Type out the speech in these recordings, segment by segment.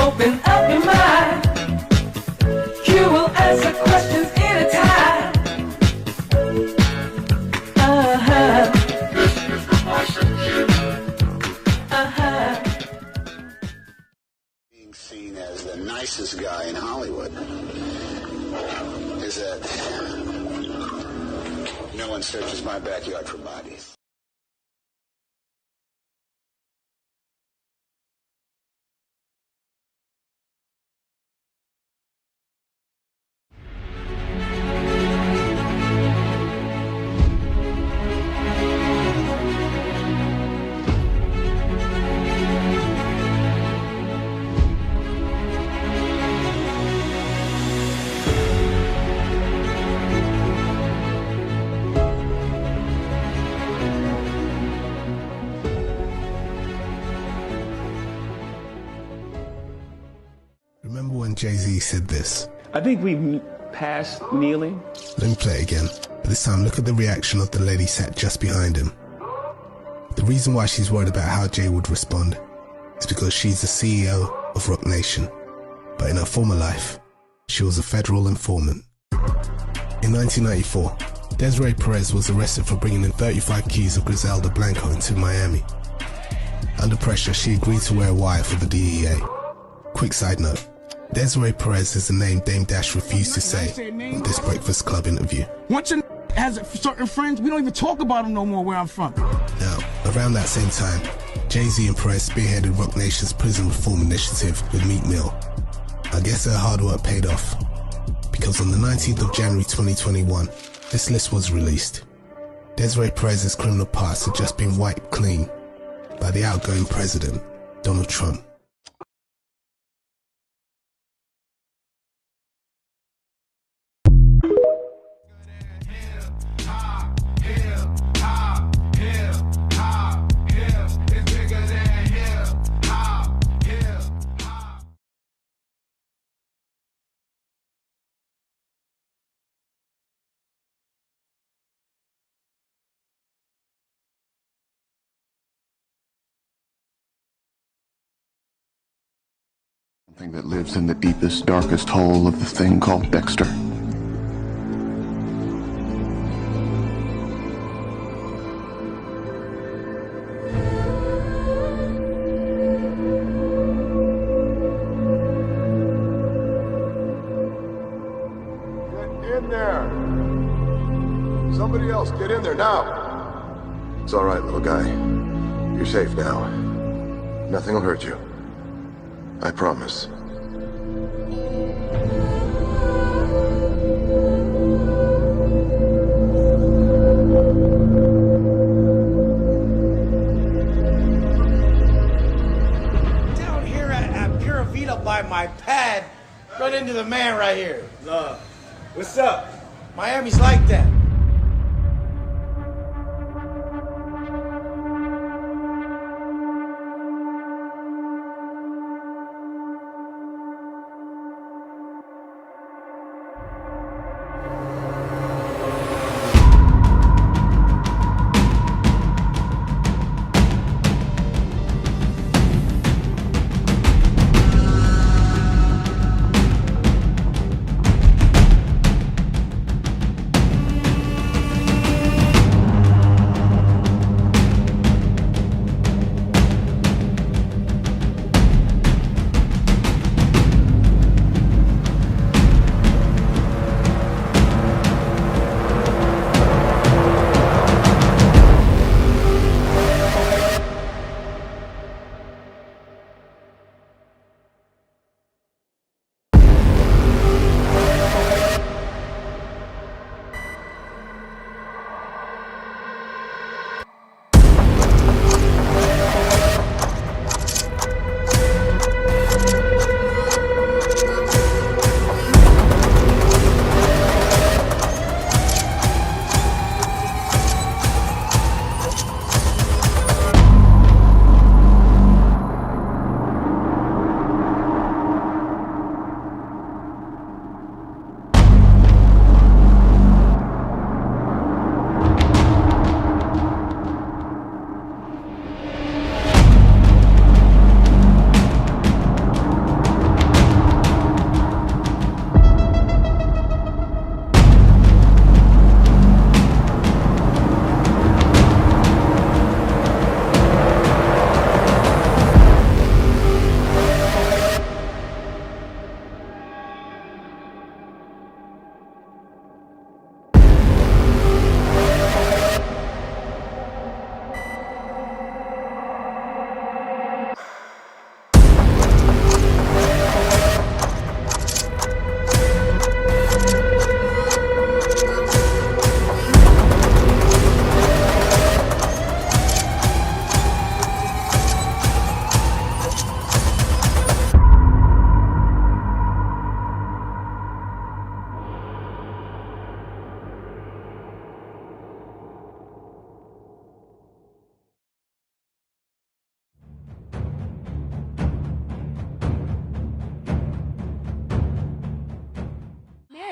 Open up your mind. You will answer questions anytime. Being seen as the nicest guy in Hollywood is that no one searches my backyard for bodies. Remember when Jay-Z said this? I think we've passed kneeling. Let me play it again. But this time, look at the reaction of the lady sat just behind him. The reason why she's worried about how Jay would respond is because she's the CEO of Rock Nation. But in her former life, she was a federal informant. In 1994, Desiree Perez was arrested for bringing in 35 keys of Griselda Blanco into Miami. Under pressure, she agreed to wear a wire for the DEA. Quick side note, Desiree Perez is the name Dame Dash refused to say in this Breakfast Club interview. Once your has certain friends, we don't even talk about them no more where I'm from. Now, around that same time, Jay-Z and Perez spearheaded Rock Nation's prison reform initiative with Meek Mill. I guess their hard work paid off, because on the 19th of January 2021, this list was released. Desiree Perez's criminal past had just been wiped clean by the outgoing president, Donald Trump. Something that lives in the deepest, darkest hole of the thing called Dexter. Get in there! Somebody else, get in there now! It's all right, little guy. You're safe now. Nothing will hurt you. I promise. Down here at Pura Vida by my pad, run into the man right here. What's up? Miami's like that.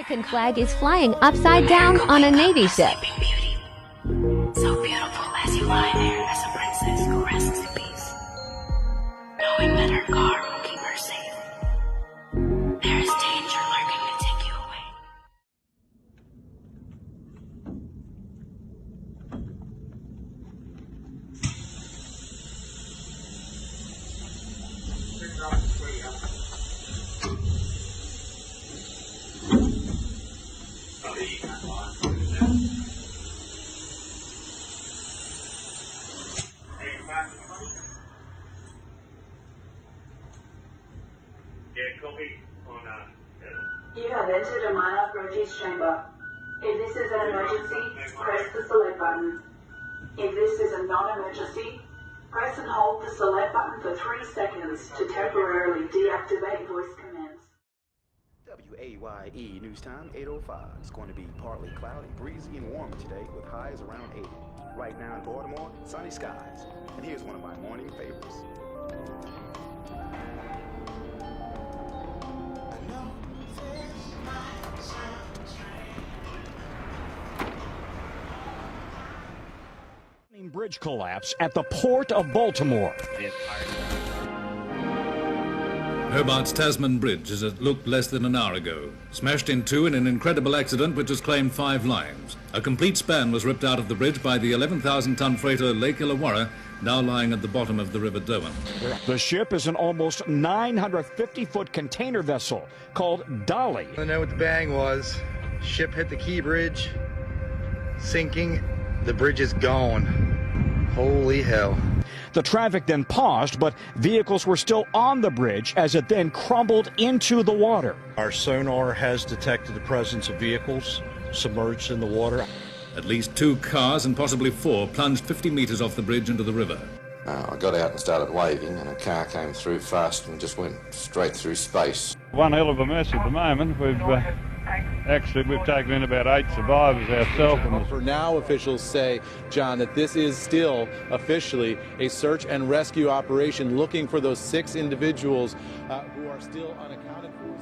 American flag is flying upside down on a Navy ship. So beautiful as you lie there as a princess who rests in peace, knowing that her car will keep her safe. There is danger lurking to take you away. You have entered a minor produce chamber. If this is an emergency, press the select button. If this is a non-emergency, press and hold the select button for 3 seconds to temporarily deactivate voice commands. WAYE News Time 8:05. It's going to be partly cloudy, breezy, and warm today with highs around 80. Right now in Baltimore, sunny skies. And here's one of my morning favorites. Bridge collapse at the Port of Baltimore. Hobart's Tasman Bridge, as it looked less than an hour ago, smashed in two in an incredible accident which has claimed 5 lives. A complete span was ripped out of the bridge by the 11,000-ton freighter Lake Illawarra, now lying at the bottom of the River Derwent. The ship is an almost 950-foot container vessel called Dolly. I know what the bang was. Ship hit the key bridge, sinking. The bridge is gone. Holy hell. The traffic then paused, but vehicles were still on the bridge as it then crumbled into the water. Our sonar has detected the presence of vehicles submerged in the water. At least 2 cars and possibly 4 plunged 50 meters off the bridge into the river. I got out and started waving, and a car came through fast and just went straight through space. One hell of a mess at the moment. We've taken in about 8 survivors ourselves. For now, officials say, John, that this is still officially a search and rescue operation looking for those 6 individuals who are still unaccounted for.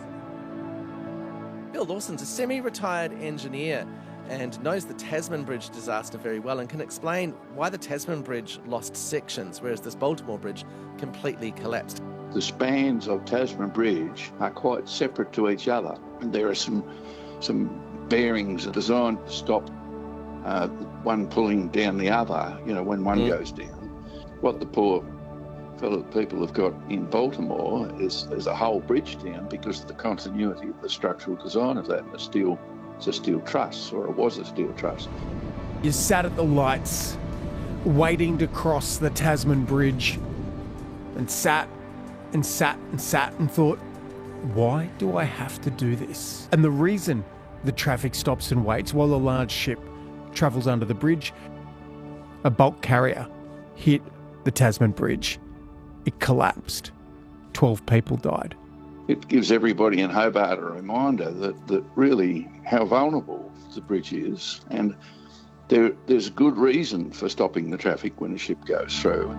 Bill Lawson's a semi-retired engineer and knows the Tasman Bridge disaster very well and can explain why the Tasman Bridge lost sections, whereas this Baltimore Bridge completely collapsed. The spans of Tasman Bridge are quite separate to each other, and there are some bearings designed to stop one pulling down the other, when one goes down. What the poor fellow people have got in Baltimore is a whole bridge down because of the continuity of the structural design of that. It's a steel truss, or it was a steel truss. You sat at the lights, waiting to cross the Tasman Bridge, and sat and thought, why do I have to do this? And the reason the traffic stops and waits while a large ship travels under the bridge, a bulk carrier hit the Tasman Bridge. It collapsed. 12 people died. It gives everybody in Hobart a reminder that really how vulnerable the bridge is, and there's good reason for stopping the traffic when a ship goes through.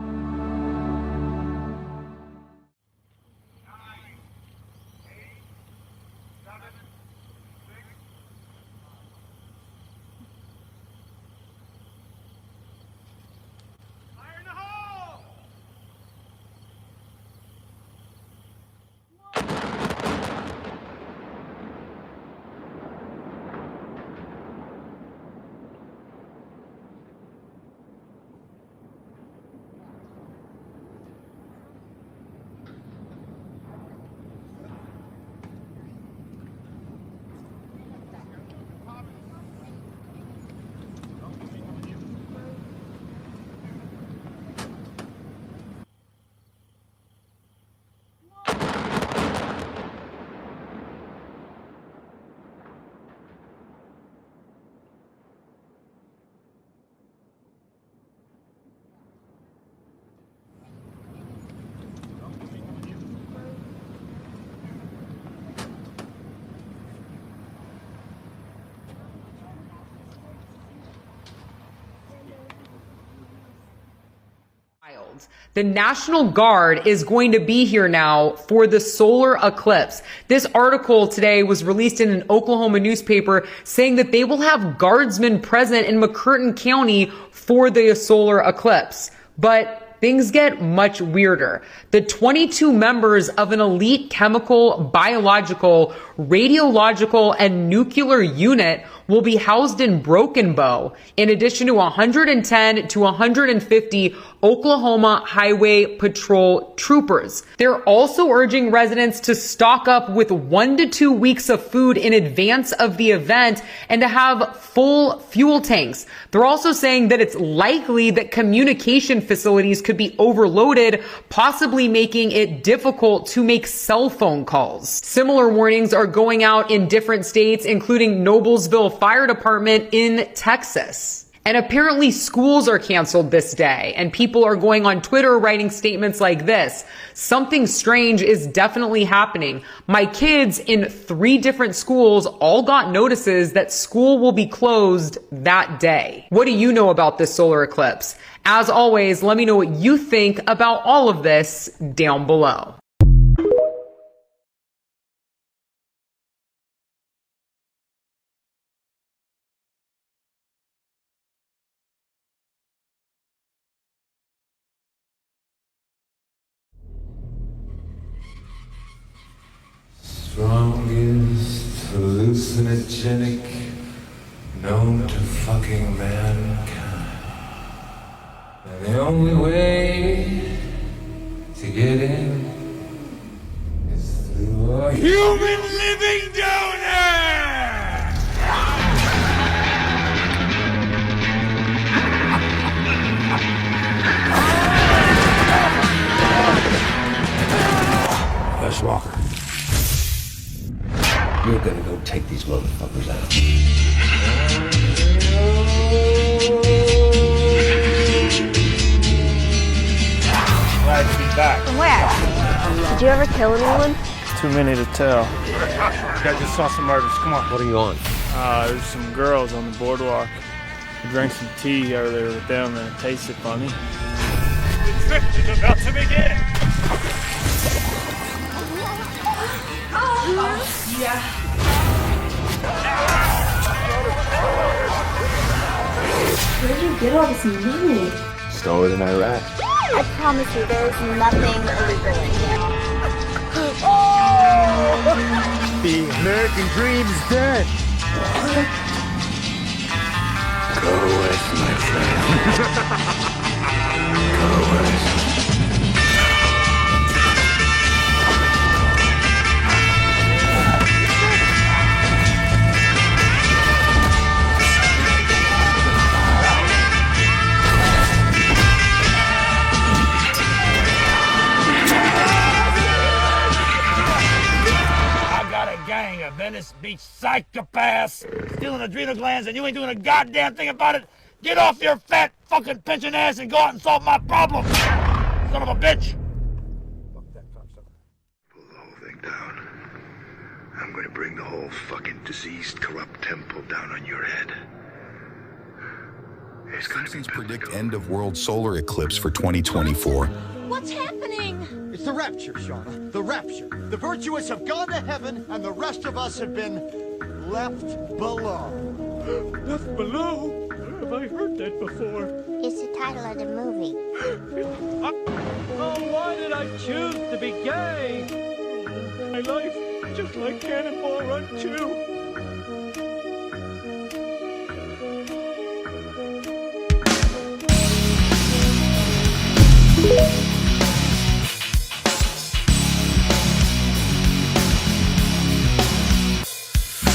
wild. The National Guard is going to be here now for the solar eclipse. This article today was released in an Oklahoma newspaper saying that they will have guardsmen present in McCurtain County for the solar eclipse. But things get much weirder. The 22 members of an elite chemical, biological, radiological, and nuclear unit will be housed in Broken Bow, in addition to 110 to 150 Oklahoma Highway Patrol troopers. They're also urging residents to stock up with 1 to 2 weeks of food in advance of the event and to have full fuel tanks. They're also saying that it's likely that communication facilities could be overloaded, possibly making it difficult to make cell phone calls. Similar warnings are going out in different states, including Noblesville Fire Department in Texas. And apparently schools are canceled this day, and people are going on Twitter writing statements like this: something strange is definitely happening. My kids in 3 different schools all got notices that school will be closed that day. What do you know about this solar eclipse? As always, let me know what you think about all of this down below. Strongest hallucinogenic known to fucking mankind. And the only way to get in is through a human living donor! Les Walker. You're gonna go take these motherfuckers out. Glad to be back. Where? Did you ever kill anyone? Too many to tell. I just saw some murders. Come on. What are you on? There's some girls on the boardwalk. I drank some tea earlier with them and it tasted funny. The trip is about to begin. Yeah. Where'd you get all this money? Stole it in Iraq. I promise you, there's nothing illegal in here. The American dream's dead. Go west, my friend. Go west. Gang of Venice Beach psychopaths stealing adrenal glands, and you ain't doing a goddamn thing about it. Get off your fat fucking pension ass and go out and solve my problem, son of a bitch. Pull the whole thing down. I'm going to bring the whole fucking diseased, corrupt temple down on your head. It's going to be predict end of world solar eclipse for 2024. What's happening? It's the rapture, Shauna. The rapture. The virtuous have gone to heaven, and the rest of us have been left below. Left below? Where have I heard that before? It's the title of the movie. Oh, why did I choose to be gay? My life, just like Cannonball Run 2.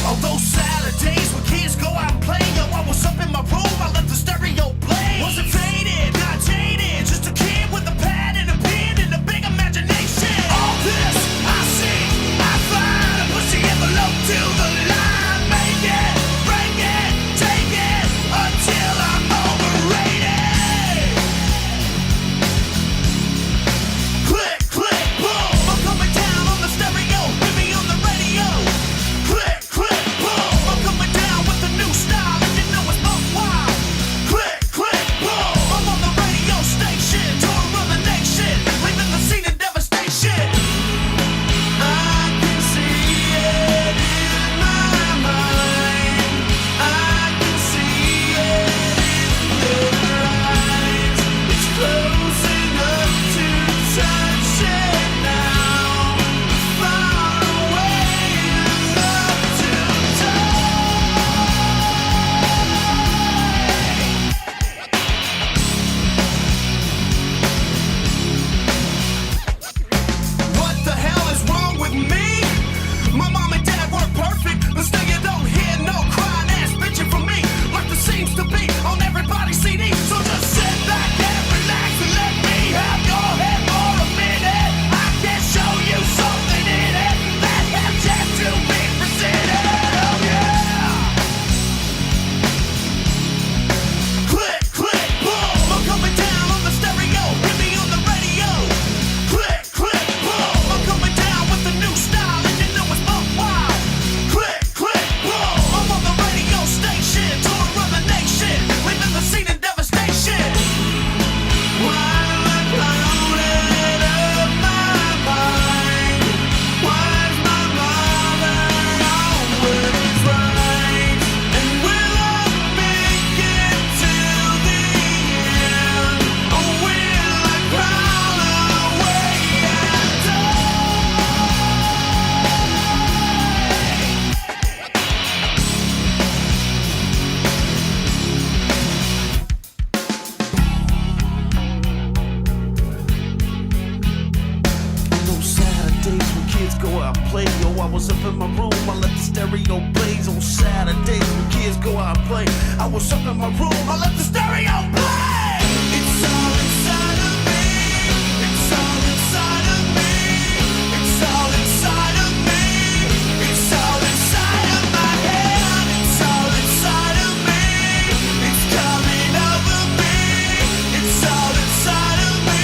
Although Saturdays when kids go out and play, yo, I was up in my room, I let the stereo play. Wasn't faded, not jaded, just a kid with a pad and a pen and a big imagination. All this I see, I find, I push the envelope to the line. kids go out and play. Yo, I was up in my room, I let the stereo blaze. On Saturdays when kids go out and play, I was up in my room, I let the stereo play. It's all inside of me. It's all inside of me. It's all inside of me. It's all inside of my head. It's all inside of me. It's coming over me. It's all inside of me.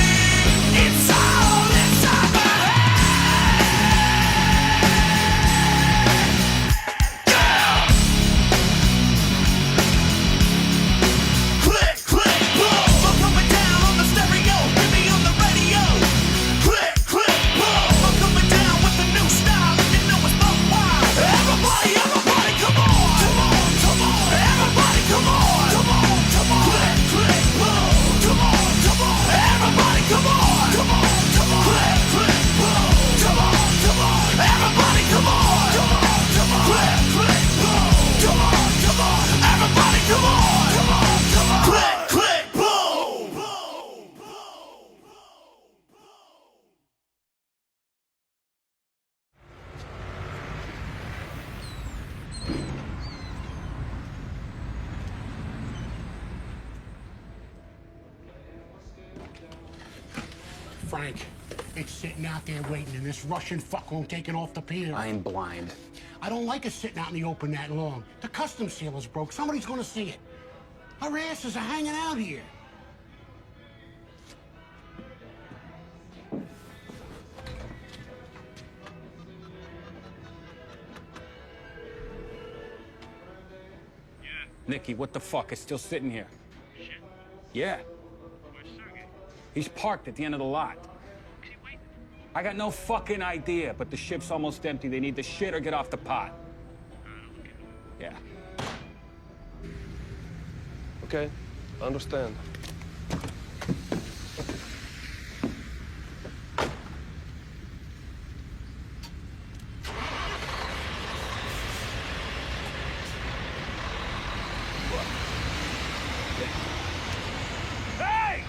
It's all inside my Click, click, boom. I'm coming down on the stereo. Hit me on the radio. Click, click, boom. I'm coming down with the new style. And you know it's buck wild. Everybody, everybody, come on. Come on, come on. Everybody, come on. Come on, come on. Click, click, boom. Come on, come on. Everybody, come on. Come on, come on. Click, click, boom. Come on, come on. Everybody, come on. Come on, come on. Click, click, boom. Come on, come on. Everybody, come on. Come on, come on. Click, click, boom. Frank, it's sitting out there waiting, and this Russian fuck won't take it off the pier. I am blind. I don't like it sitting out in the open that long. The customs seal is broke. Somebody's gonna see it. Our asses are hanging out here. Nicky, what the fuck is still sitting here? Shit. Yeah. He's parked at the end of the lot. I got no fucking idea, but the ship's almost empty. They need the shit or get off the pot. Yeah. Okay, I understand. Hey!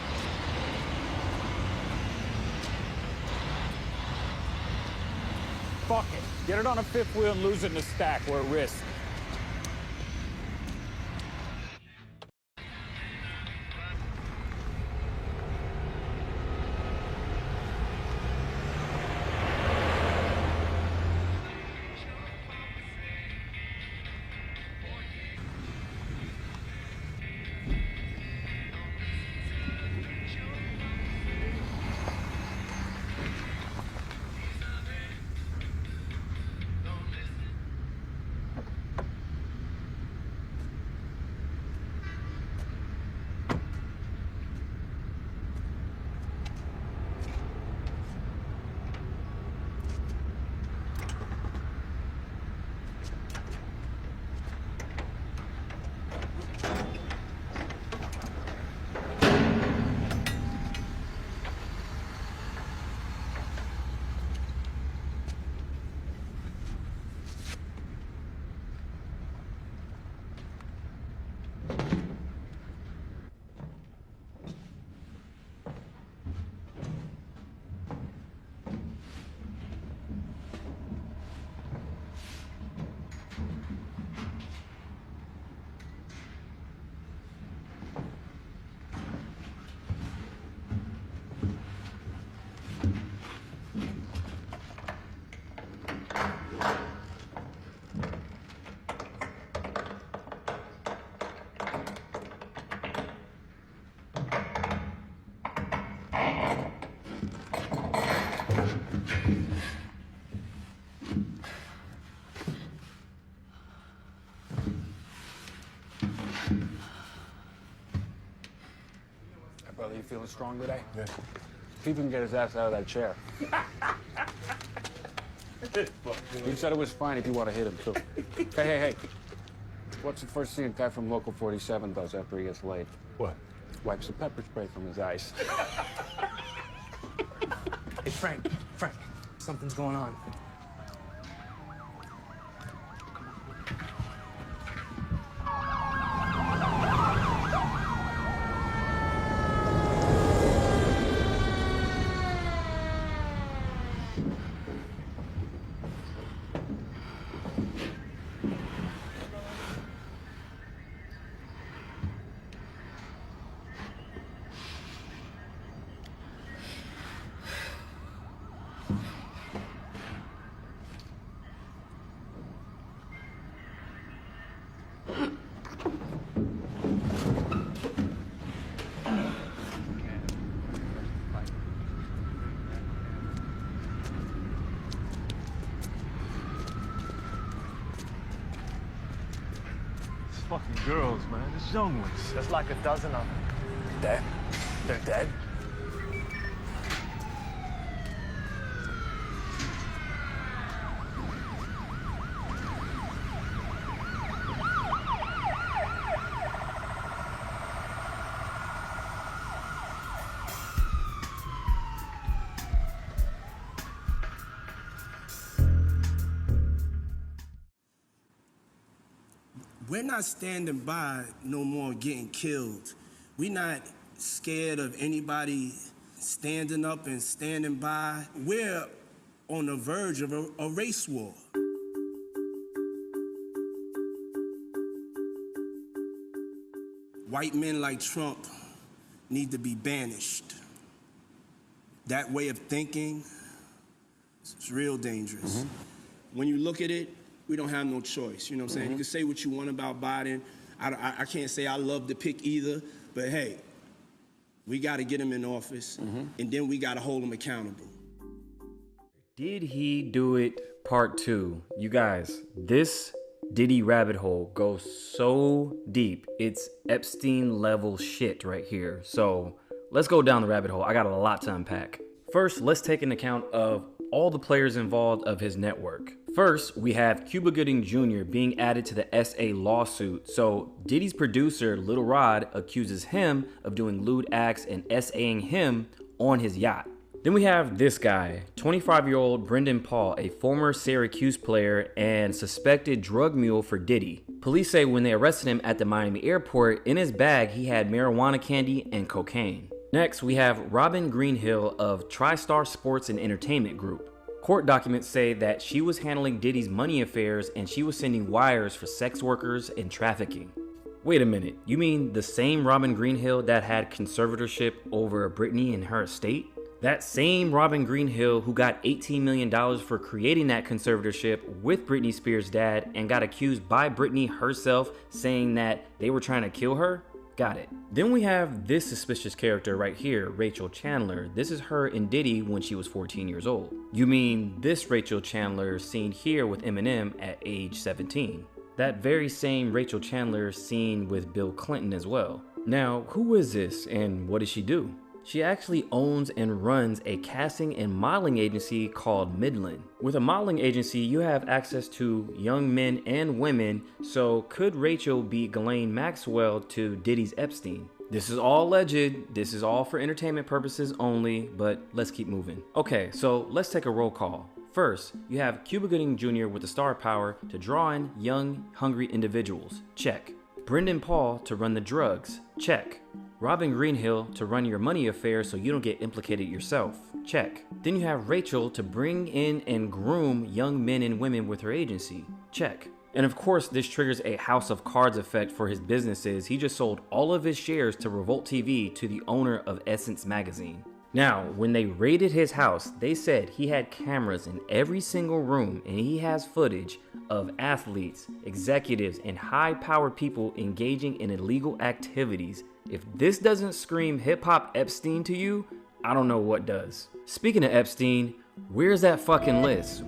Fuck it. Get it on a fifth wheel and lose it in the stack. We're at risk. Brother, you feeling strong today? Yeah. See if we can get his ass out of that chair. You said it was fine if you want to hit him, too. Hey. What's the first thing a guy from Local 47 does after he gets laid? What? Wipes the pepper spray from his eyes. Hey, Frank, something's going on. fucking girls, man. There's young ones. There's like a dozen of them. Dead? They're dead? We're not standing by no more getting killed. We're not scared of anybody standing up and standing by. We're on the verge of a race war. White men like Trump need to be banished. That way of thinking is real dangerous. When you look at it, we don't have no choice, you know what I'm saying? You can say what you want about Biden. I can't say I love the pick either, but hey, we got to get him in office, and then we got to hold him accountable. Did he do it? Part 2. You guys, this Diddy rabbit hole goes so deep. It's Epstein level shit right here. So let's go down the rabbit hole. I got a lot to unpack. First, let's take an account of all the players involved of his network. First, we have Cuba Gooding Jr. being added to the SA lawsuit. So Diddy's producer, Lil Rod, accuses him of doing lewd acts and SAing him on his yacht. Then we have this guy, 25-year-old Brendan Paul, a former Syracuse player and suspected drug mule for Diddy. Police say when they arrested him at the Miami airport, in his bag he had marijuana candy and cocaine. Next, we have Robin Greenhill of TriStar Sports and Entertainment Group. Court documents say that she was handling Diddy's money affairs and she was sending wires for sex workers and trafficking. Wait a minute, you mean the same Robin Greenhill that had conservatorship over Britney and her estate? That same Robin Greenhill who got $18 million for creating that conservatorship with Britney Spears' dad and got accused by Britney herself saying that they were trying to kill her? Got it. Then we have this suspicious character right here, Rachel Chandler. This is her and Diddy when she was 14 years old. You mean this Rachel Chandler seen here with Eminem at age 17. That very same Rachel Chandler seen with Bill Clinton as well. Now, who is this and what does she do? She actually owns and runs a casting and modeling agency called Midland. With a modeling agency, you have access to young men and women, so could Rachel be Ghislaine Maxwell to Diddy's Epstein? This is all alleged, this is all for entertainment purposes only, but let's keep moving. Okay, so let's take a roll call. First, you have Cuba Gooding Jr. with the star power to draw in young, hungry individuals. Check. Brendan Paul to run the drugs. Check. Robin Greenhill to run your money affairs so you don't get implicated yourself. Check. Then you have Rachel to bring in and groom young men and women with her agency. Check. And of course, this triggers a House of Cards effect for his businesses. He just sold all of his shares to Revolt TV to the owner of Essence Magazine. Now, when they raided his house, they said he had cameras in every single room and he has footage of athletes, executives, and high-powered people engaging in illegal activities. If this doesn't scream hip-hop Epstein to you, I don't know what does. Speaking of Epstein, where's that fucking list?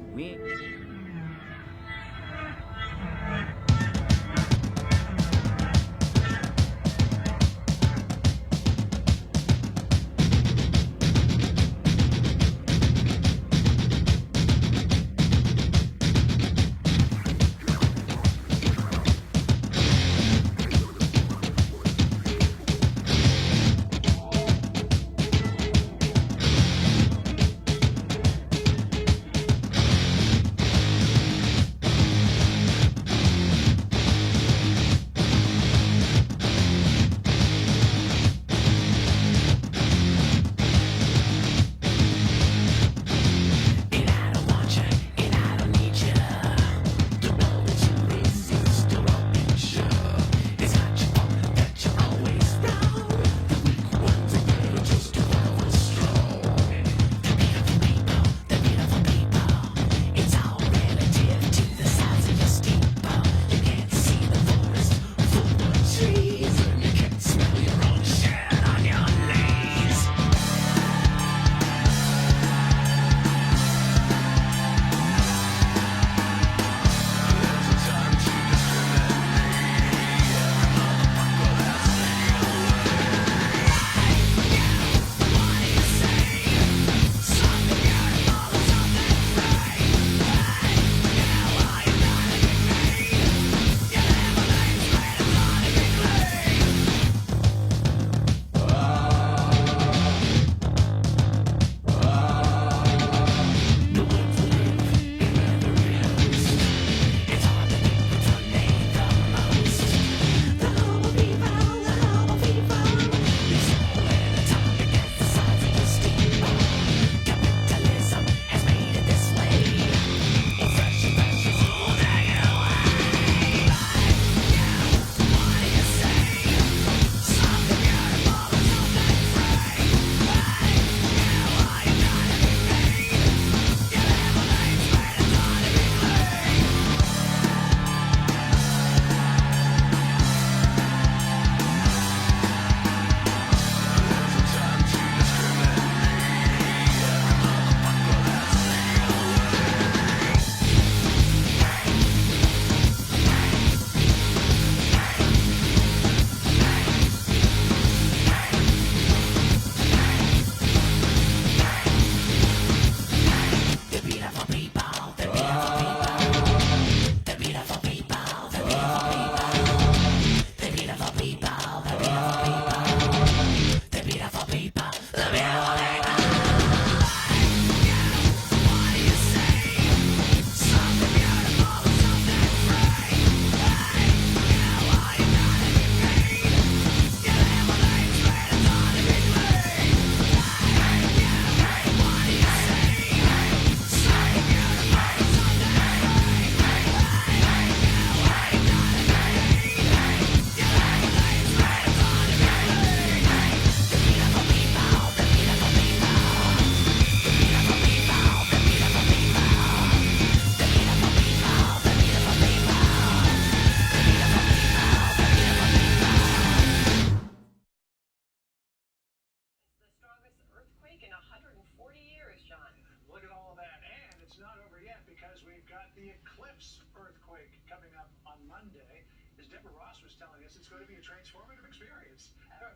yet because we've got the eclipse earthquake coming up on Monday. As Deborah Ross was telling us, it's going to be a transformative experience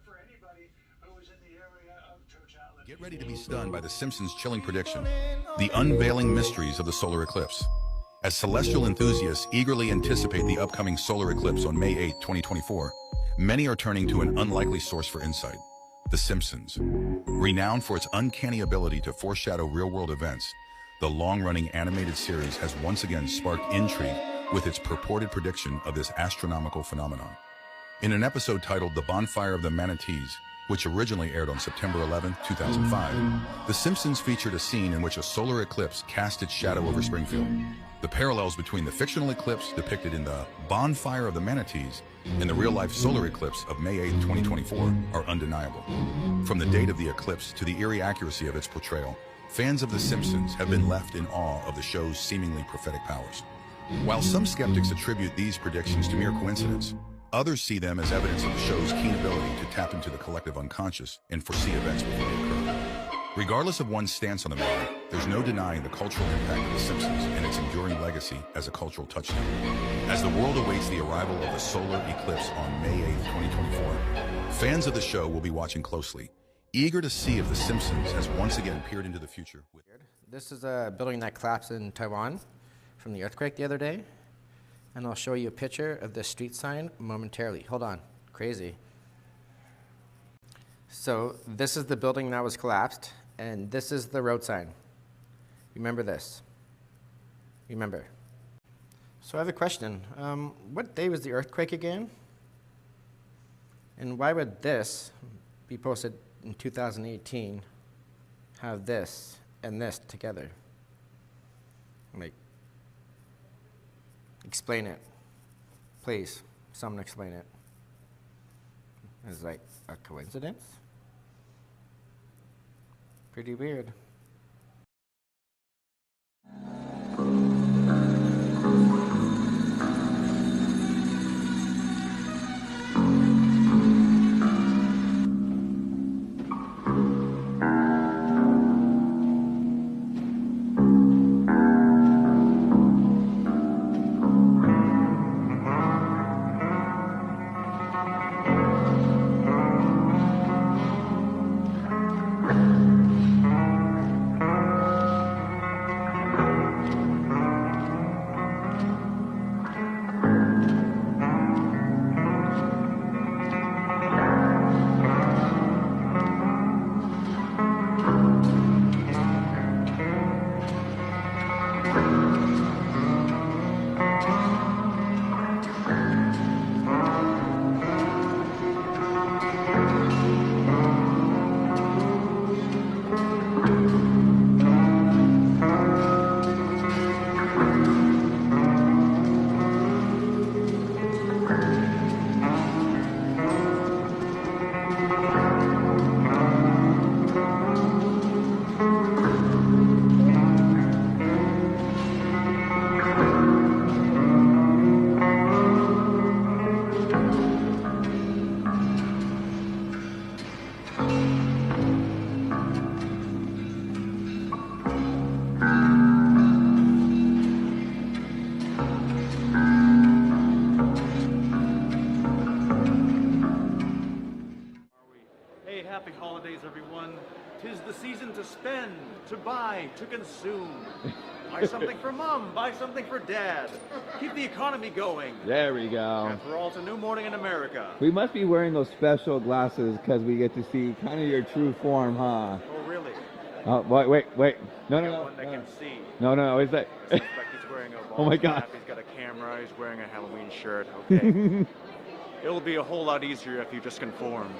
for anybody who is in the area of totality. Get ready to be stunned by The Simpsons' chilling prediction, the unveiling mysteries of the solar eclipse. As celestial enthusiasts eagerly anticipate the upcoming solar eclipse on May 8, 2024, many are turning to an unlikely source for insight, The Simpsons. Renowned for its uncanny ability to foreshadow real-world events, the long-running animated series has once again sparked intrigue with its purported prediction of this astronomical phenomenon. In an episode titled The Bonfire of the Manatees, which originally aired on September 11, 2005, The Simpsons featured a scene in which a solar eclipse cast its shadow over Springfield. The parallels between the fictional eclipse depicted in The Bonfire of the Manatees and the real-life solar eclipse of May 8, 2024 are undeniable. From the date of the eclipse to the eerie accuracy of its portrayal, fans of The Simpsons have been left in awe of the show's seemingly prophetic powers. While some skeptics attribute these predictions to mere coincidence, others see them as evidence of the show's keen ability to tap into the collective unconscious and foresee events before they occur. Regardless of one's stance on the matter, there's no denying the cultural impact of The Simpsons and its enduring legacy as a cultural touchstone. As the world awaits the arrival of the solar eclipse on May 8, 2024, fans of the show will be watching closely, eager to see if The Simpsons has once again peered into the future. This is a building that collapsed in Taiwan from the earthquake the other day, and I'll show you a picture of the street sign momentarily. Hold on, crazy. So this is the building that was collapsed, and this is the road sign. Remember this. Remember. So I have a question. What day was the earthquake again? And why would this be posted in 2018 have this and this together? Like, explain it. Please, someone explain it. Is like a coincidence? Pretty weird. Happy holidays, everyone. 'Tis the season to spend, to buy, to consume. Buy something for mom, buy something for dad. Keep the economy going. There we go. After all, it's a new morning in America. We must be wearing those special glasses because we get to see kind of your true form, huh? Oh, really? Wait. No. One that can see. No. Is that? I suspect he's wearing a Oh my God. cap, he's got a camera, he's wearing a Halloween shirt. Okay. It'll be a whole lot easier if you just conform.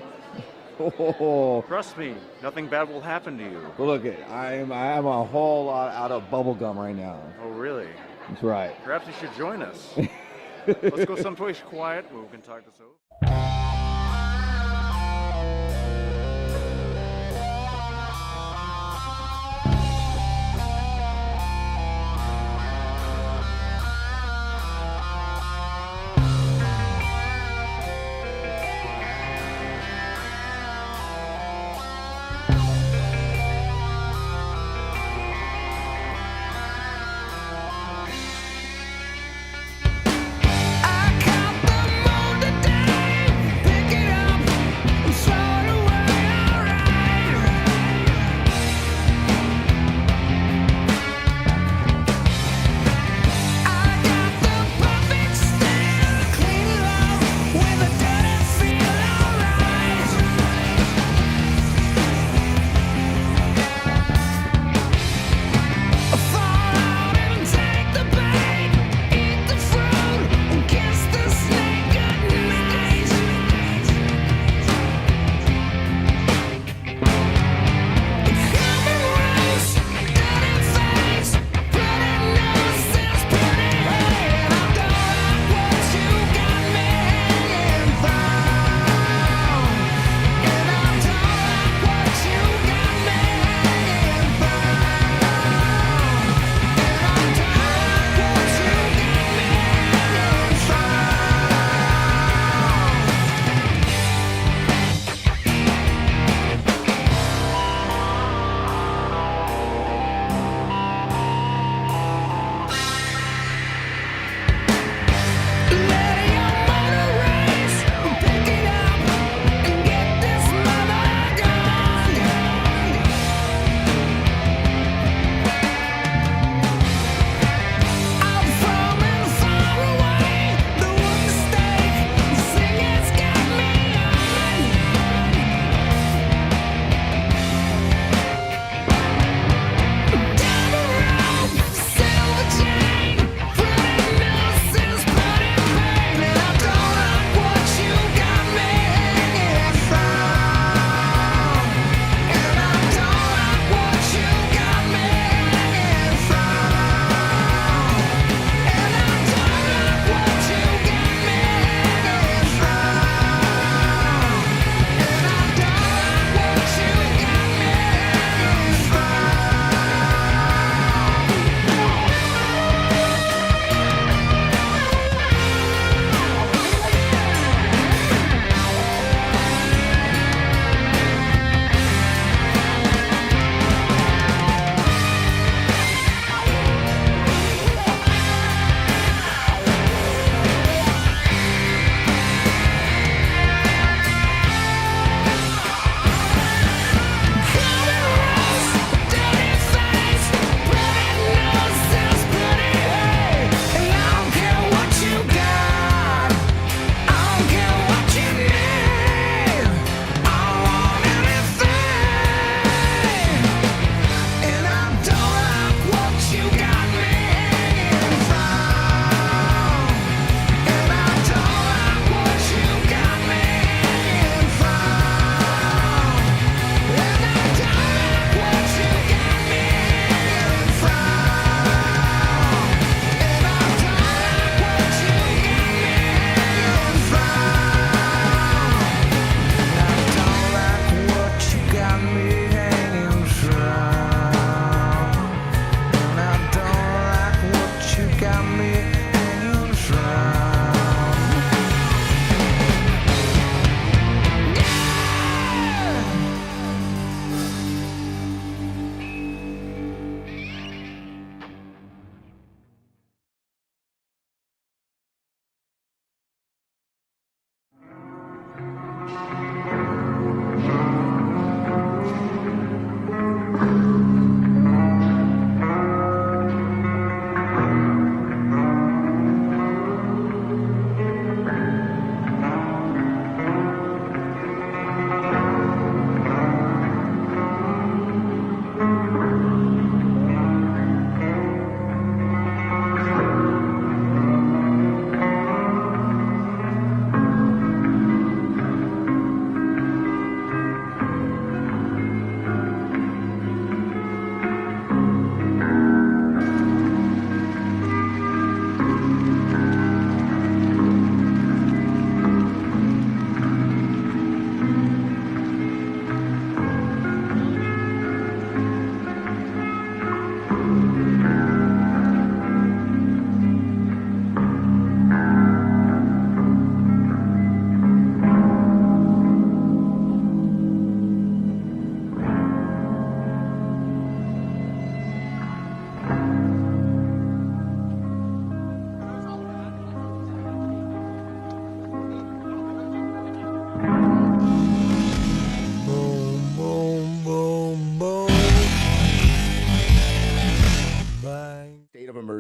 Oh. Trust me, nothing bad will happen to you. Well, look, I am a whole lot out of bubble gum right now. Oh, really? That's right. Perhaps you should join us. Let's go someplace quiet where we can talk this over.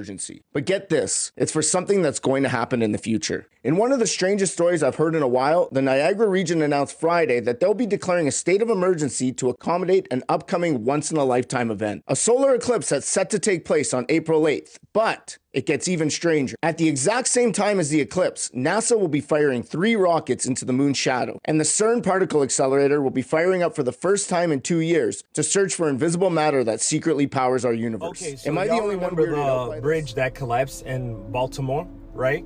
emergency. But get this, it's for something that's going to happen in the future. In one of the strangest stories I've heard in a while, the Niagara region announced Friday that they'll be declaring a state of emergency to accommodate an upcoming once-in-a-lifetime event. A solar eclipse that's set to take place on April 8th, but it gets even stranger. At the exact same time as the eclipse, NASA will be firing 3 rockets into the moon's shadow, and the CERN particle accelerator will be firing up for the first time in 2 years to search for invisible matter that secretly powers our universe. Okay, so Am I the only one remember weirded out by the this? bridge that collapsed in Baltimore, right?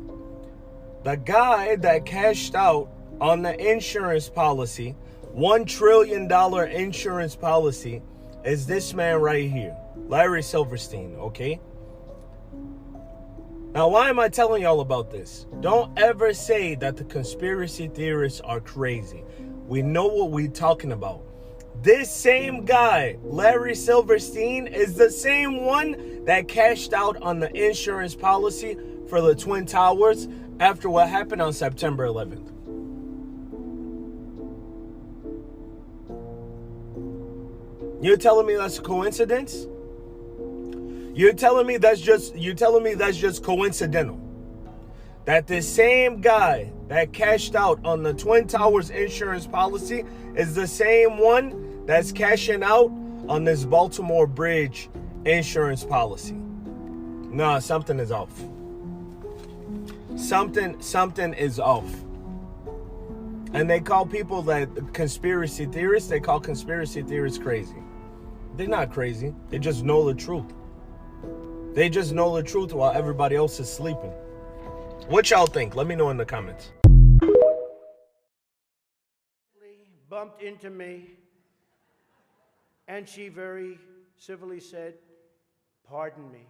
The guy that cashed out on the insurance policy, $1 trillion insurance policy, is this man right here, Larry Silverstein, okay? Now, why am I telling y'all about this? Don't ever say that the conspiracy theorists are crazy. We know what we're talking about. This same guy, Larry Silverstein, is the same one that cashed out on the insurance policy for the Twin Towers after what happened on September 11th. You're telling me that's a coincidence? You're telling me that's just coincidental? That the same guy that cashed out on the Twin Towers insurance policy is the same one that's cashing out on this Baltimore Bridge insurance policy? Nah, something is off. Something is off. And they call people that conspiracy theorists, they call conspiracy theorists crazy. They're not crazy. They just know the truth. They just know the truth while everybody else is sleeping. What y'all think? Let me know in the comments. Bumped into me, and she very civilly said, "Pardon me."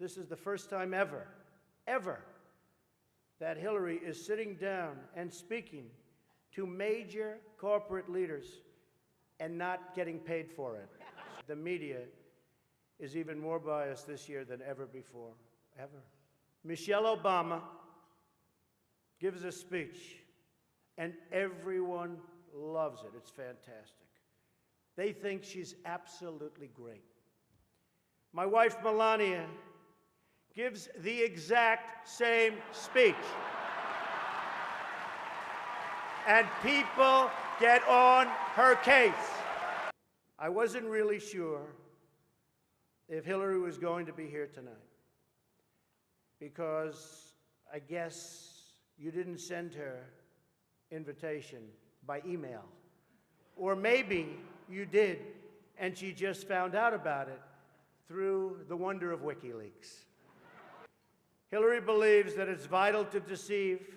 This is the first time ever, that Hillary is sitting down and speaking to major corporate leaders and not getting paid for it. The media is even more biased this year than ever before, ever. Michelle Obama gives a speech, and everyone loves it. It's fantastic. They think she's absolutely great. My wife, Melania, gives the exact same speech. And people get on her case. I wasn't really sure if Hillary was going to be here tonight, because I guess you didn't send her invitation by email. Or maybe you did, and she just found out about it through the wonder of WikiLeaks. Hillary believes that it's vital to deceive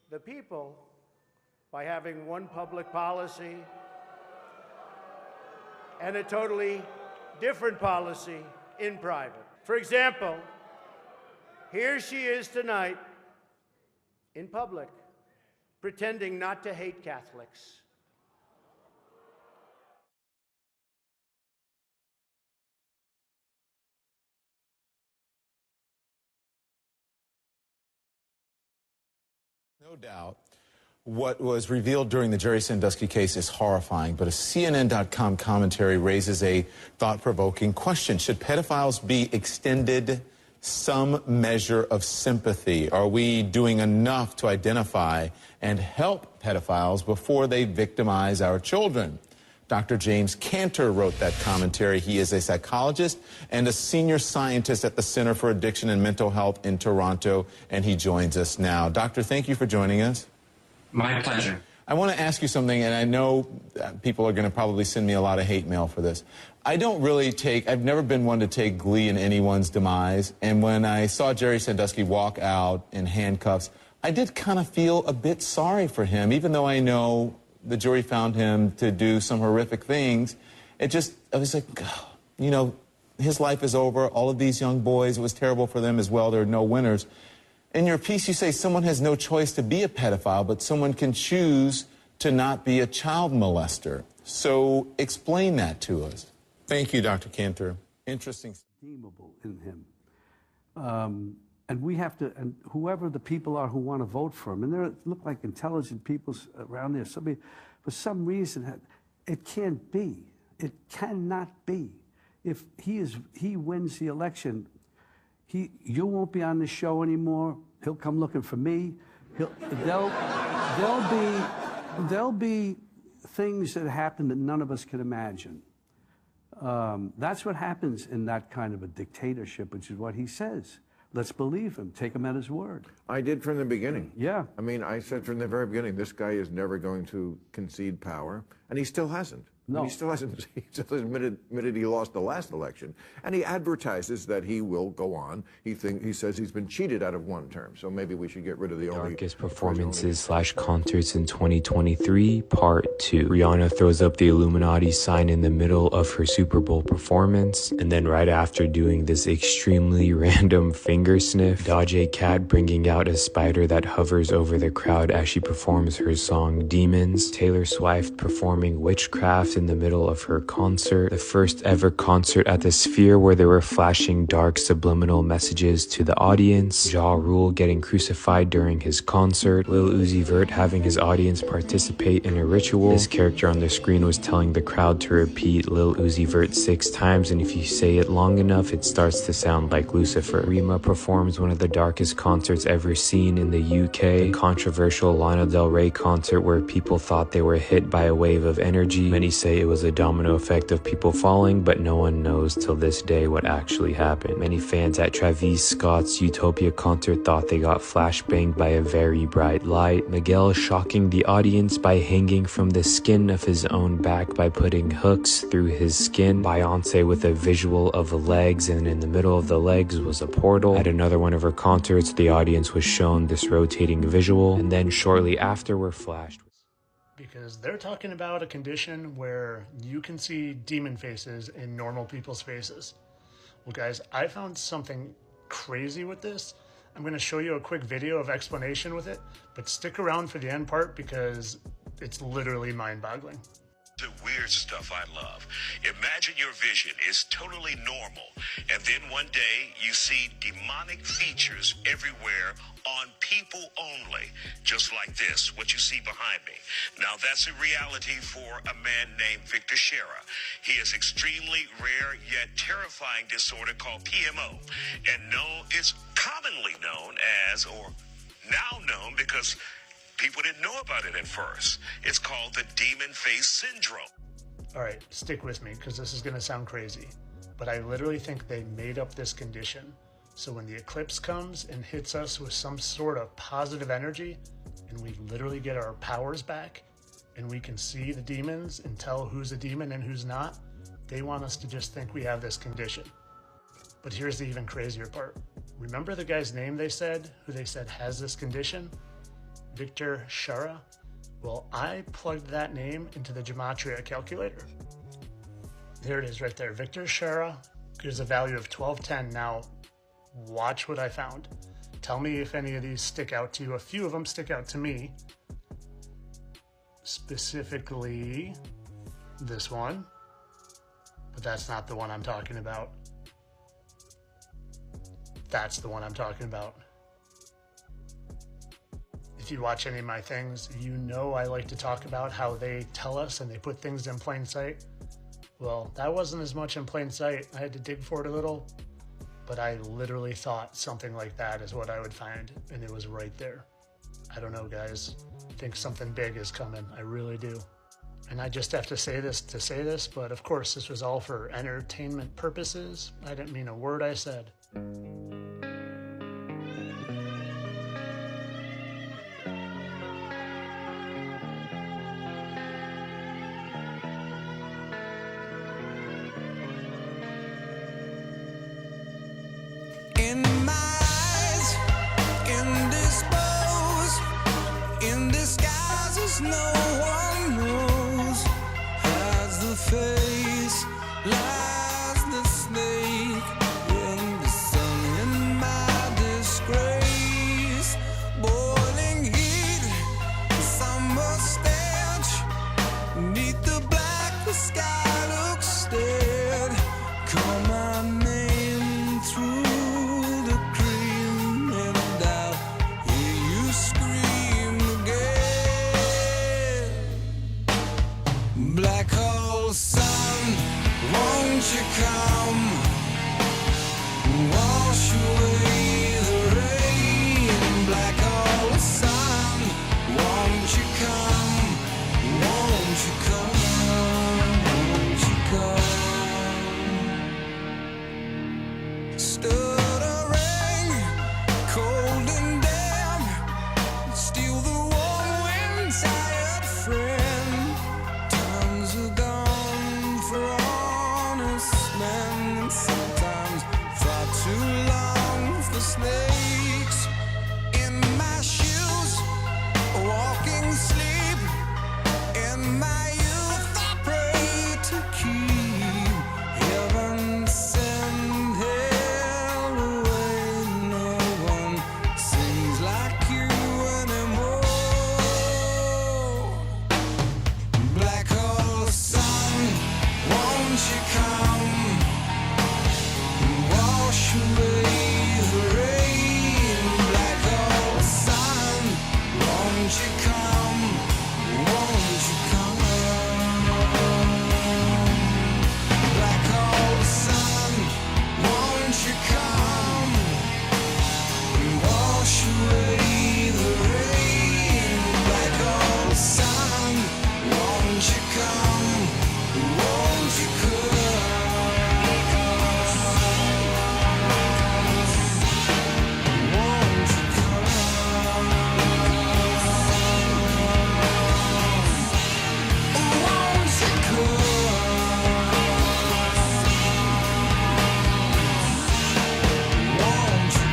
the people by having one public policy and a totally different policy in private. For example, here she is tonight in public, pretending not to hate Catholics. No doubt. What was revealed during the Jerry Sandusky case is horrifying, but a CNN.com commentary raises a thought-provoking question. Should pedophiles be extended some measure of sympathy? Are we doing enough to identify and help pedophiles before they victimize our children? Dr. James Cantor wrote that commentary. He is a psychologist and a senior scientist at the Center for Addiction and Mental Health in Toronto, and he joins us now. Doctor, thank you for joining us. My pleasure. I want to ask you something, and I know people are going to probably send me a lot of hate mail for this. I've never been one to take glee in anyone's demise, and when I saw Jerry Sandusky walk out in handcuffs, I did kind of feel a bit sorry for him, even though I know the jury found him to do some horrific things. I was like, you know, his life is over. All of these young boys, it was terrible for them as well. There are no winners. In your piece, you say someone has no choice to be a pedophile, but someone can choose to not be a child molester. So explain that to us. Thank you, Dr. Cantor. Interesting. Redeemable in him. And we have to, and whoever the people are who want to vote for him, and there look like intelligent people around there, somebody, for some reason, It can't be. It cannot be. If he wins the election, you won't be on the show anymore. He'll come looking for me. There'll be things that happen that none of us can imagine. That's what happens in that kind of a dictatorship, which is what he says. Let's believe him. Take him at his word. I did from the beginning. Yeah. I mean, I said from the very beginning, this guy is never going to concede power, and he still hasn't. No. He still hasn't. He still hasn't admitted he lost the last election, and he advertises that he will go on. He says he's been cheated out of one term, so maybe we should get rid of the Darkest performances/concerts in 2023, Part 2. Rihanna throws up the Illuminati sign in the middle of her Super Bowl performance, and then right after doing this extremely random finger sniff, Doja Cat bringing out a spider that hovers over the crowd as she performs her song Demons, Taylor Swift performing Witchcraft in the middle of her concert, the first ever concert at the Sphere where they were flashing dark subliminal messages to the audience, Ja Rule getting crucified during his concert, Lil Uzi Vert having his audience participate in a ritual. This character on the screen was telling the crowd to repeat Lil Uzi Vert 6 times, and if you say it long enough, it starts to sound like Lucifer. Rima performs one of the darkest concerts ever seen in the UK, the controversial Lana Del Rey concert where people thought they were hit by a wave of energy. Many say it was a domino effect of people falling, but no one knows till this day what actually happened. Many fans at Travis Scott's Utopia concert thought they got flashbanged by a very bright light. Miguel shocking the audience by hanging from the skin of his own back by putting hooks through his skin. Beyonce with a visual of legs, and in the middle of the legs was a portal. At another one of her concerts, the audience was shown this rotating visual, and then shortly after were flashed. Because they're talking about a condition where you can see demon faces in normal people's faces. Well, guys, I found something crazy with this. I'm going to show you a quick video of explanation with it, but stick around for the end part because it's literally mind-boggling. The weird stuff I love. Imagine your vision is totally normal, and then one day you see demonic features everywhere on people only, just like this, what you see behind me. Now that's a reality for a man named Victor Shera. He has extremely rare yet terrifying disorder called PMO, and it's commonly known as, or now known because people didn't know about it at first. It's called the demon face syndrome. All right, stick with me because this is going to sound crazy, but I literally think they made up this condition. So when the eclipse comes and hits us with some sort of positive energy, and we literally get our powers back, and we can see the demons and tell who's a demon and who's not, they want us to just think we have this condition. But here's the even crazier part. Remember the guy's name who they said has this condition? Victor Shera? Well, I plugged that name into the Gematria calculator. There it is right there. Victor Shera gives a value of 1210. Now, watch what I found. Tell me if any of these stick out to you. A few of them stick out to me. Specifically, this one. But that's not the one I'm talking about. That's the one I'm talking about. If you watch any of my things, you know I like to talk about how they tell us and they put things in plain sight. Well, that wasn't as much in plain sight. I had to dig for it a little, but I literally thought something like that is what I would find, and it was right there. I don't know, guys. I think something big is coming. I really do. And I just have to say this, but of course this was all for entertainment purposes. I didn't mean a word I said. No one knows, has the face, lies the snake in the sun, in my disgrace, boiling heat, summer stench, neath the black, the sky looks dead, call my name through the cream, and I'll hear you scream again. Black Won't you come, wash away the rain, black all the sun. Won't you come, won't you come, won't you come? Stood a rain, cold and damp, steal the warm wind, tired friend. Times are gone for honest men, and sometimes far too long for snakes. In my shoes, walking sleep. In my youth, I pray to keep heaven send hell away. No one sings like you anymore. Black hole sun, won't you come, wash away the rain. Black hole sun, won't you come, won't you come? Black hole sun, won't you come, wash away the rain. Black hole sun, won't you come, won't you come? Won't you come? Won't you come? Won't you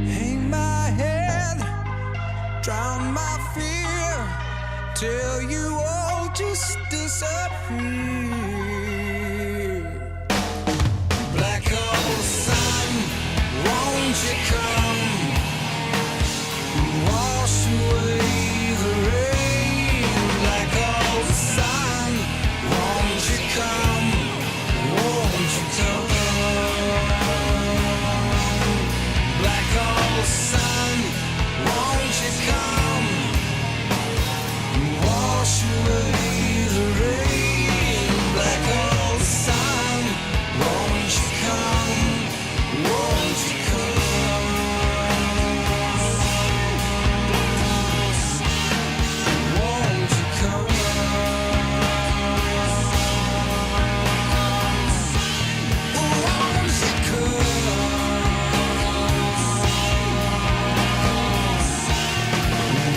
hang my head, drown my fear, till you all just disappear. Black hole sun, won't you come, wash away the rain. Black hole sun, won't you come, won't you come? Black hole sun, won't you come, wash away the rain. Black hole sun, won't you come, won't you come? Won't you come? Won't you come?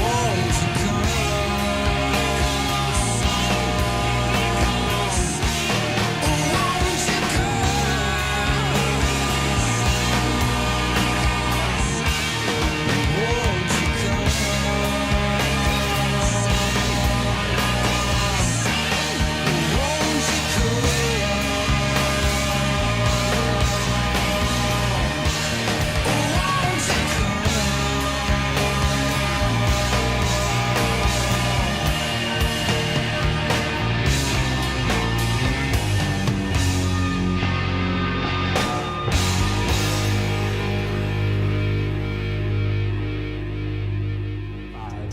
Won't you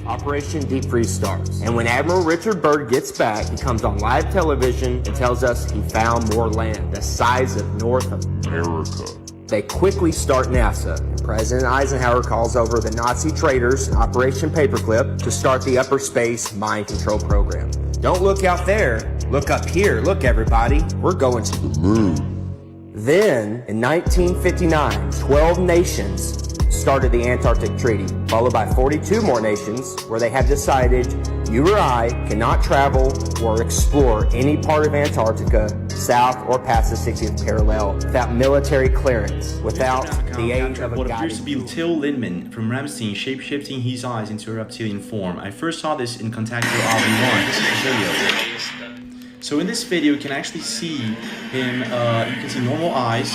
Operation Deep Freeze starts. And when Admiral Richard Byrd gets back, he comes on live television and tells us he found more land the size of North America. They quickly start NASA. And President Eisenhower calls over the Nazi traitors in Operation Paperclip to start the upper space mind control program. Don't look out there. Look up here. Look, everybody. We're going to the moon. Then, in 1959, 12 nations started the Antarctic Treaty, followed by 42 more nations where they have decided you or I cannot travel or explore any part of Antarctica south or past the 60th parallel without military clearance, without the aid of a what guided appears to be Till Lindemann from Ramstein shape-shifting his eyes into a reptilian form. I first saw this in Contactor RV1. This is the video. So in this video, you can actually see him, you can see normal eyes,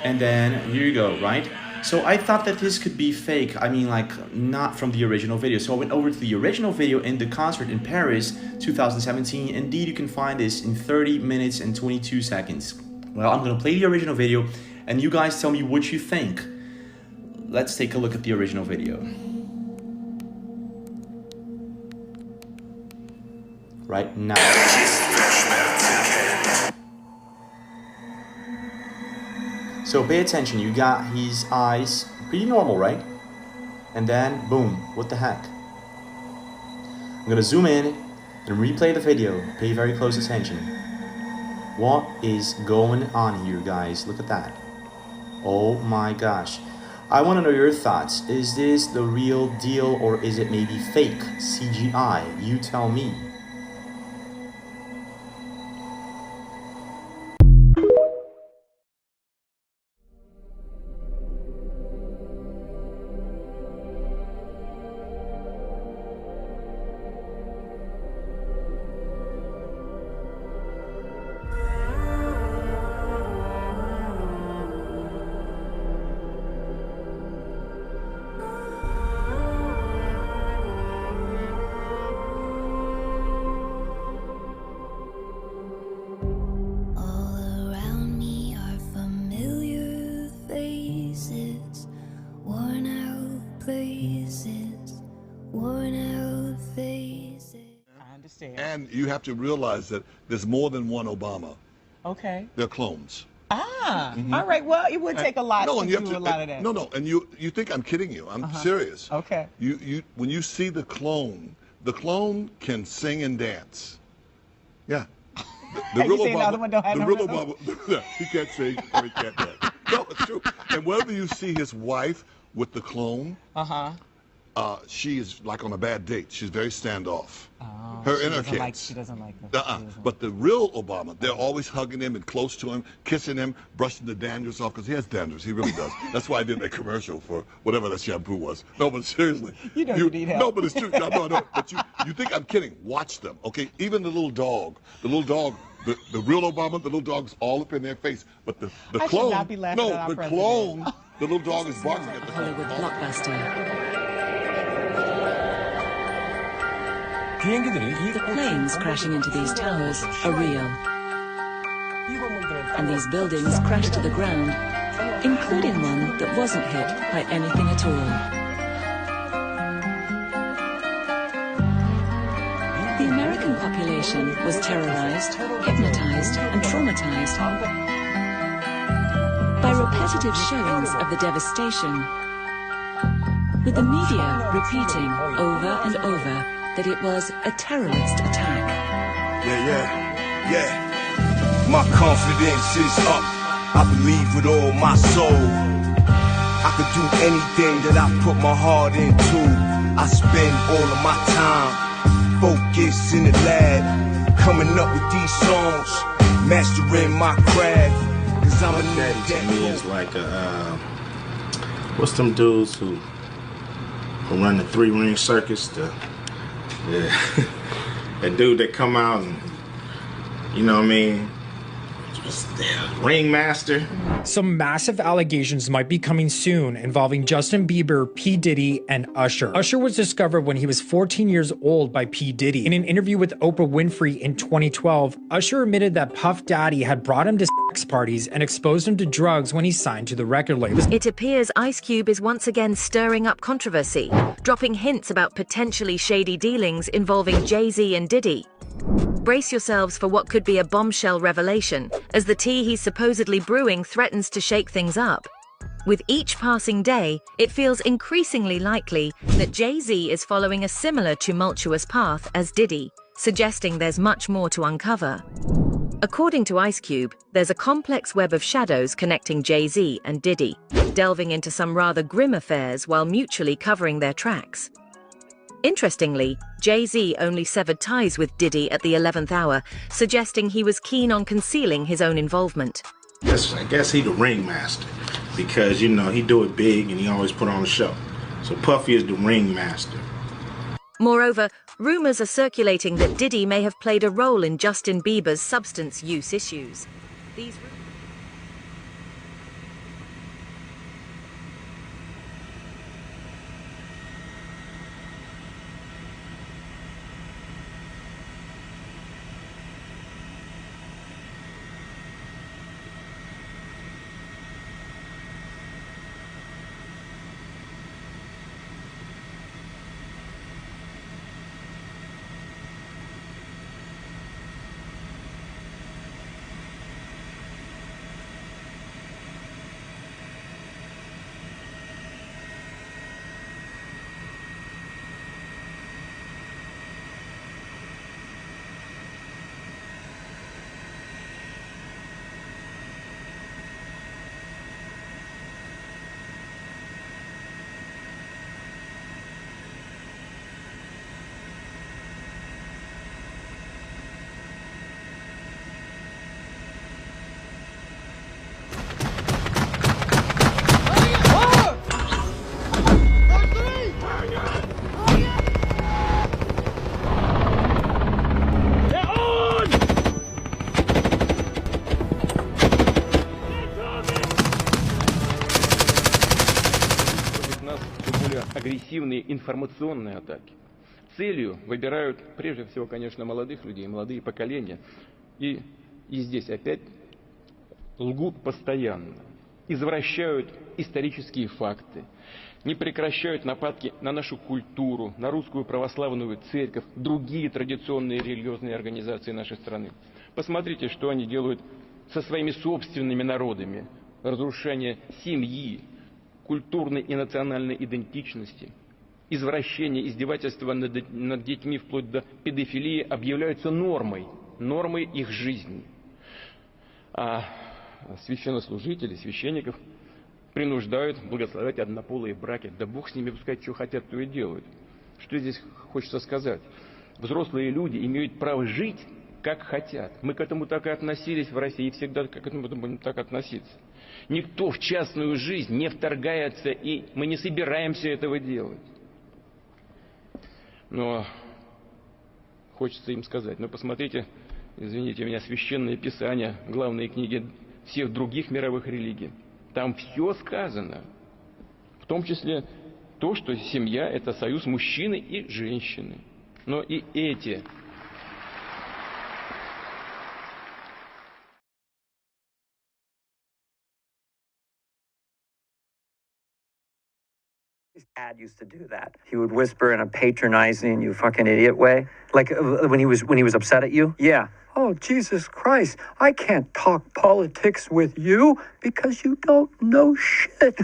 and then here you go, right? So I thought that this could be fake, I mean like not from the original video. So I went over to the original video in the concert in Paris 2017. Indeed, you can find this in 30 minutes and 22 seconds. Well, I'm gonna play the original video and you guys tell me what you think. Let's take a look at the original video. Right now. So pay attention, you got his eyes pretty normal, right? And then, boom, what the heck? I'm gonna zoom in and replay the video. Pay very close attention. What is going on here, guys? Look at that. Oh my gosh. I wanna know your thoughts. Is this the real deal or is it maybe fake, CGI? You tell me. And you have to realize that there's more than one Obama. Okay. They're clones. Ah, Mhm. all right. Well, it would take a lot to and you do have a lot of that. No, and you think I'm kidding you. I'm serious. Okay. You when you see the clone can sing and dance. Yeah. The You saying the other one don't have the no real rhythm? Obama, he can't sing or he can't dance. No, it's true. And whenever you see his wife with the clone, she is like on a bad date. She's very standoff. Her inner kids. She doesn't like them. But the real Obama, they're always hugging him and close to him, kissing him, brushing the dandruff off, because he has dandruff. He really does. That's why I did that commercial for whatever that shampoo was. No, but seriously. You know you need help. No, but it's true. No. But you think I'm kidding. Watch them, okay? Even the little dog, the real Obama, the little dog's all up in their face. But the I should clone, not be laughing at our the president. clone, the little dog is barking at the clone. Hollywood blockbuster. The planes crashing into these towers are real. And these buildings crashed to the ground, including one that wasn't hit by anything at all. The American population was terrorized, hypnotized, and traumatized by repetitive showings of the devastation, with the media repeating over and over that it was a terrorist attack. Yeah. My confidence is up. I believe with all my soul. I could do anything that I put my heart into. I spend all of my time focused in the lab, coming up with these songs, mastering my craft. Cause I'm a daddy to me is like a what's them dudes who run the 3-ring circus? That dude that come out and, you know what I mean, ringmaster. Some massive allegations might be coming soon involving Justin Bieber, P. Diddy, and Usher. Usher was discovered when he was 14 years old by P. Diddy. In an interview with Oprah Winfrey in 2012, Usher admitted that Puff Daddy had brought him to sex parties and exposed him to drugs when he signed to the record label. It appears Ice Cube is once again stirring up controversy, dropping hints about potentially shady dealings involving Jay-Z and Diddy. Brace yourselves for what could be a bombshell revelation, as the tea he's supposedly brewing threatens to shake things up. With each passing day, it feels increasingly likely that Jay-Z is following a similar tumultuous path as Diddy, suggesting there's much more to uncover. According to Ice Cube, there's a complex web of shadows connecting Jay-Z and Diddy, delving into some rather grim affairs while mutually covering their tracks. Interestingly, Jay-Z only severed ties with Diddy at the 11th hour, suggesting he was keen on concealing his own involvement. I guess he the ringmaster because, you know, he do it big and he always put on a show. So Puffy is the ringmaster. Moreover, rumors are circulating that Diddy may have played a role in Justin Bieber's substance use issues. These агрессивные информационные атаки. Целью выбирают прежде всего, конечно, молодых людей, молодые поколения. И здесь опять лгут постоянно, извращают исторические факты, не прекращают нападки на нашу культуру, на русскую православную церковь, другие традиционные религиозные организации нашей страны. Посмотрите, что они делают со своими собственными народами. Разрушение семьи, культурной и национальной идентичности, извращение, издевательства над детьми вплоть до педофилии объявляются нормой их жизни. А священнослужители, священников принуждают благословлять однополые браки. Да Бог с ними, пускай что хотят, то и делают. Что здесь хочется сказать? Взрослые люди имеют право жить, как хотят. Мы к этому так и относились в России, и всегда к этому будем так относиться. Никто в частную жизнь не вторгается, и мы не собираемся этого делать. Но хочется им сказать, ну посмотрите, извините меня, священное писание, главные книги всех других мировых религий. Там все сказано, в том числе то, что семья – это союз мужчины и женщины. Но и эти His dad used to do that. He would whisper in a patronizing, "You fucking idiot" way, like when he was upset at you. Yeah. Oh, Jesus Christ! I can't talk politics with you because you don't know shit.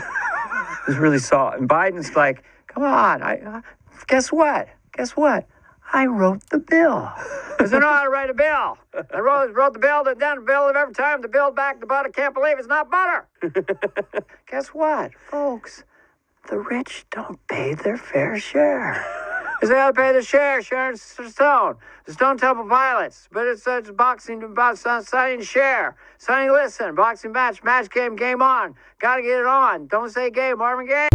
It's really soft. And Biden's like, "Come on! Guess what? Guess what? I wrote the bill. Because I know how to write a bill. I wrote the bill, down the bill of every time the bill back the butter. Can't believe it's not butter. Guess what, folks? The rich don't pay their fair share. Because they got to pay their share, Sharon Stone. The Stone Temple Pilots. But it's boxing about signing share. Signing listen. Boxing match game on. Got to get it on. Don't say game, Marvin Gaye.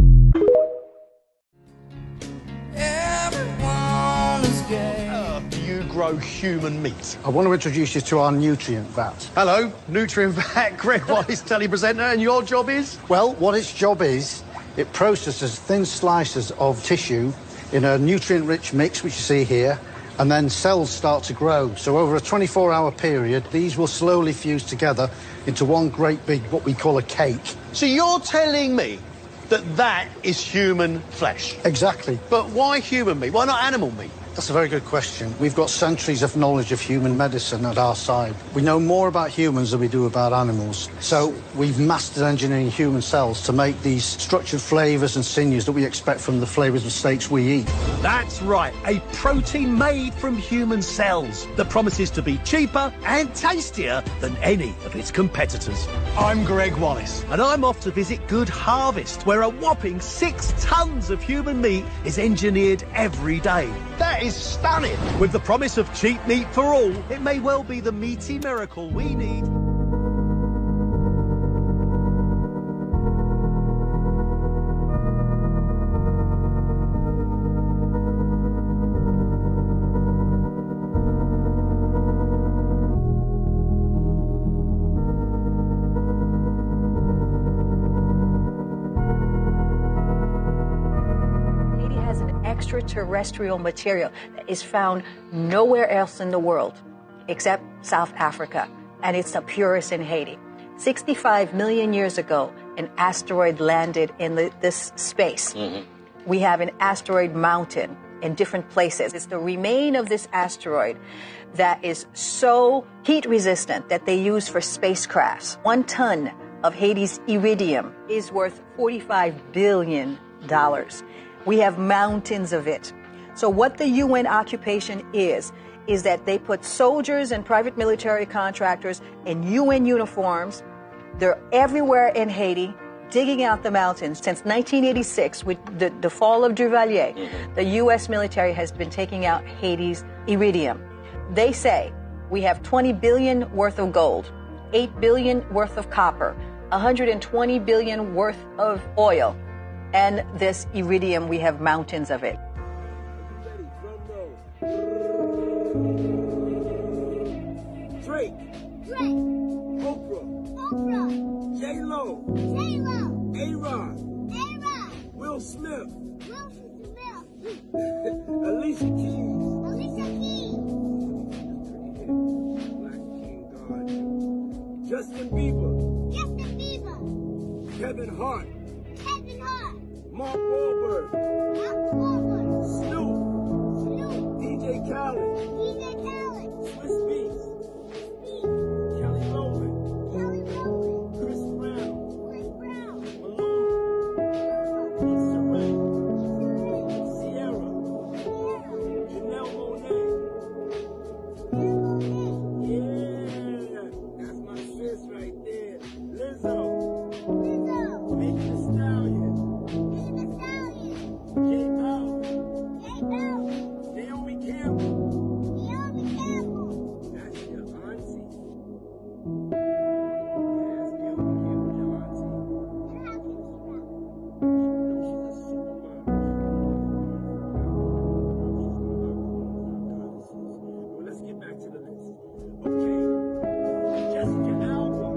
Everyone is gay. Do you grow human meat? I want to introduce you to our nutrient vat. Hello, nutrient vat, Greg Wallace, telepresenter, and your job is? Well, what its job is, it processes thin slices of tissue in a nutrient-rich mix, which you see here, and then cells start to grow. So over a 24-hour period, these will slowly fuse together into one great big, what we call a cake. So you're telling me that is human flesh? Exactly. But why human meat? Why not animal meat? That's a very good question. We've got centuries of knowledge of human medicine at our side. We know more about humans than we do about animals. So we've mastered engineering human cells to make these structured flavours and sinews that we expect from the flavours of steaks we eat. That's right, a protein made from human cells that promises to be cheaper and tastier than any of its competitors. I'm Greg Wallace, and I'm off to visit Good Harvest, where a whopping 6 tons of human meat is engineered every day. That is stunning! With the promise of cheap meat for all, it may well be the meaty miracle we need. Extraterrestrial material that is found nowhere else in the world except South Africa, and it's the purest in Haiti. 65 million years ago, an asteroid landed in this space. We have an asteroid mountain in different places. It's the remain of this asteroid that is so heat resistant that they use for spacecrafts. 1 ton of Haiti's iridium is worth $45 billion. We have mountains of it. So what the UN occupation is that they put soldiers and private military contractors in UN uniforms. They're everywhere in Haiti, digging out the mountains. Since 1986, with the fall of Duvalier, the U.S. military has been taking out Haiti's iridium. They say we have 20 billion worth of gold, 8 billion worth of copper, 120 billion worth of oil. And this iridium, we have mountains of it. Drake. Oprah. J-Lo. A-Rod. Will Smith. Alicia Keys. Black King God. Justin Bieber. Kevin Hart. Mark Wahlberg. Snoop. DJ Khaled. Swiss Beats. Kelly Rowland. Chris Brown. Malone. Issa Rae. Sierra. Janelle Monáe. Yeah, that's my sis right there. Lizzo. Megan Thee Stallion. Naomi Campbell. That's your auntie. Yes, Naomi Campbell, your auntie. She's a supermodel. Well, let's get back to the list. Okay. Jessica Alba.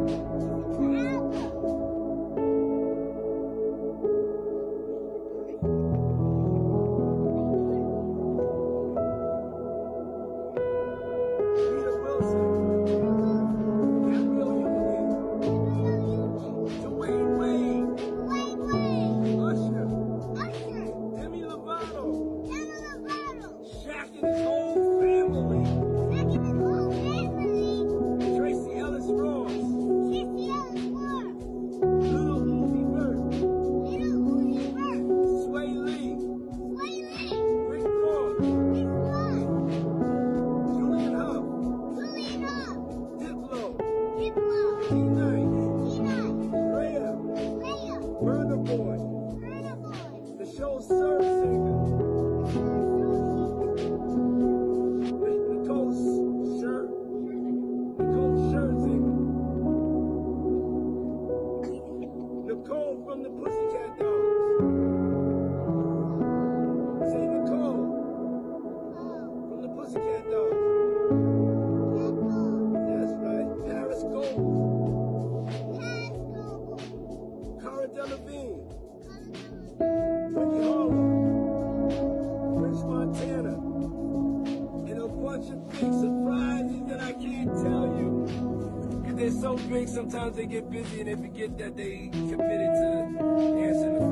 Sometimes they get busy and they forget that they committed to answering the